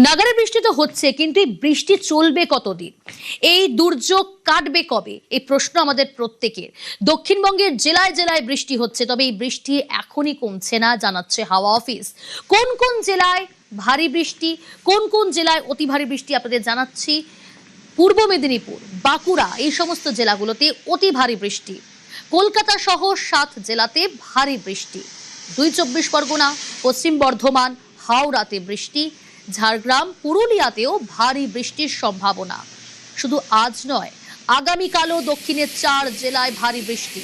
নাগারে বৃষ্টি তো হচ্ছে, কিন্তু এই বৃষ্টি চলবে কতদিন? এই দুর্যোগ কাটবে কবে? এই প্রশ্ন আমাদের প্রত্যেকের। দক্ষিণবঙ্গের জেলায় জেলায় বৃষ্টি হচ্ছে, তবে এই বৃষ্টি এখনই কমছে না, জানাচ্ছে হাওয়া অফিস। কোন কোন জেলায় ভারী বৃষ্টি, কোন কোন জেলায় অতি ভারী বৃষ্টি আপনাদের জানাচ্ছি। পূর্ব মেদিনীপুর, বাঁকুড়া এই সমস্ত জেলাগুলোতে অতি ভারী বৃষ্টি। কলকাতা সহ 7 জেলাতে ভারী বৃষ্টি। 24 পরগনা, পশ্চিম বর্ধমান, হাওড়াতে বৃষ্টি। ঝাড়গ্রাম, পুরুলিয়াতেও ভারী বৃষ্টির সম্ভাবনা। শুধু আজ নয়, আগামীকালও দক্ষিণের 4 জেলায় ভারী বৃষ্টি।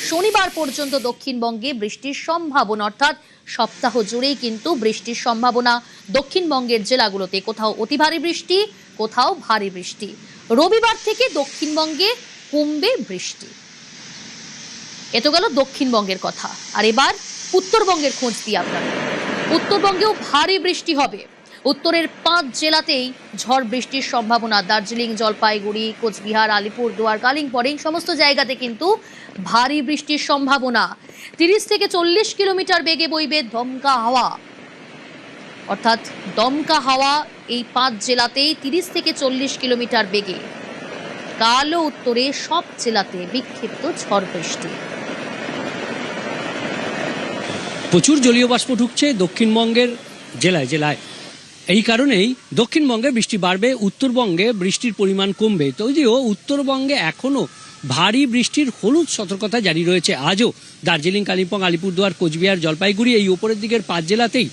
শনিবার পর্যন্ত দক্ষিণবঙ্গে বৃষ্টির সম্ভাবনা, অর্থাৎ সপ্তাহ জুড়েই কিন্তু বৃষ্টির সম্ভাবনা দক্ষিণবঙ্গের জেলাগুলোতে। কোথাও অতি ভারী বৃষ্টি, কোথাও ভারী বৃষ্টি। রবিবার থেকে দক্ষিণবঙ্গে কমবে বৃষ্টি। এ তো গেল দক্ষিণবঙ্গের কথা। আর এবার উত্তরবঙ্গের খোঁজ দিই আপনাদের। উত্তরবঙ্গেও ভারী বৃষ্টি হবে। উত্তরের 5 জেলাতেই ঝড় বৃষ্টির সম্ভাবনা। দার্জিলিং, জলপাইগুড়ি, কোচবিহার, আলিপুরদুয়ার, কালিম্পং এই সমস্ত জায়গাতে কিন্তু ভারী বৃষ্টির সম্ভাবনা। 30 থেকে 40 কিলোমিটার বেগে বইবে দমকা হাওয়া, অর্থাৎ দমকা হাওয়া এই 5 জেলাতেই 30 থেকে 40 কিলোমিটার বেগে। কালও উত্তরে সব জেলাতে বিক্ষিপ্ত ঝড় বৃষ্টি। প্রচুর জলীয় বাষ্প ঢুকছে দক্ষিণবঙ্গের জেলায় জেলায়। এই কারণেই দক্ষিণবঙ্গে বৃষ্টি বাড়বে, উত্তরবঙ্গে বৃষ্টির পরিমাণ কমবে। যদিও উত্তরবঙ্গে এখনও ভারী বৃষ্টির হলুদ সতর্কতা জারি রয়েছে। আজও দার্জিলিং, কালিম্পং, আলিপুরদুয়ার, কোচবিহার, জলপাইগুড়ি এই উপরের দিকের 5 জেলাতেই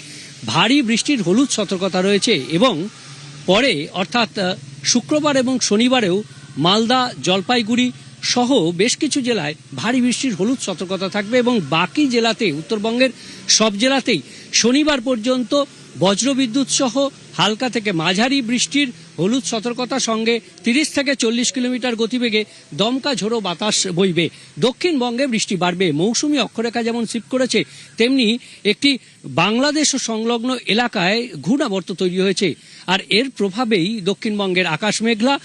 ভারী বৃষ্টির হলুদ সতর্কতা রয়েছে। এবং পরে অর্থাৎ শুক্রবার এবং শনিবারেও মালদা, জলপাইগুড়ি সহ বেশ কিছু জেলায় ভারী বৃষ্টির হলুদ সতর্কতা থাকবে। এবং বাকি জেলাতে, উত্তরবঙ্গের সব জেলাতেই শনিবার পর্যন্ত বজ্রবিদ্যুৎ সহ হালকা থেকে মাঝারি বৃষ্টির হলুদ সতর্কতার সঙ্গে 30 থেকে 40 কিলোমিটার গতিবেগে দমকা ঝোড়ো বাতাস বইবে। দক্ষিণবঙ্গে বৃষ্টি বাড়বে। মৌসুমি অক্ষরেখা যেমন শিফট করেছে, তেমনি একটি বাংলাদেশ ও সংলগ্ন এলাকায় ঘূর্ণাবর্ত তৈরি হয়েছে। আর এর প্রভাবেই দক্ষিণবঙ্গের আকাশ মেঘলা,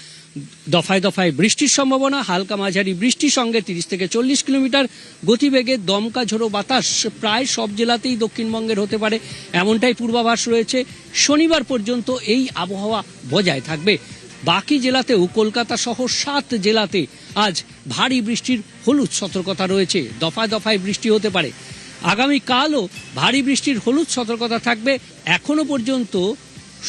দফায় দফায় বৃষ্টির সম্ভাবনা। হালকা মাঝারি বৃষ্টির সঙ্গে 30 থেকে 40 কিলোমিটার গতিবেগে দমকা ঝোড়ো বাতাস প্রায় সব জেলাতেই দক্ষিণবঙ্গের হতে পারে, এমনটাই পূর্বাভাস রয়েছে। শনিবার পর্যন্ত এই আবহাওয়া বজায় থাকবে। বাকি জেলাতেও কলকাতা সহ 7 জেলাতে আজ ভারী বৃষ্টির হলুদ সতর্কতা রয়েছে। দফায় দফায় বৃষ্টি হতে পারে। আগামীকালও ভারী বৃষ্টির হলুদ সতর্কতা থাকবে। এখনো পর্যন্ত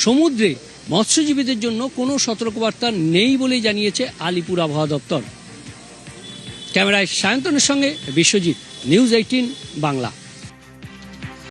সমুদ্রে মৎস্যজীবীদের জন্য কোনো সতর্কবার্তা নেই বলেই জানিয়েছে আলিপুর আবহাওয়া দপ্তর। ক্যামেরায় সায়ন্তনের সঙ্গে বিশ্বজিৎ, নিউজ 18 বাংলা।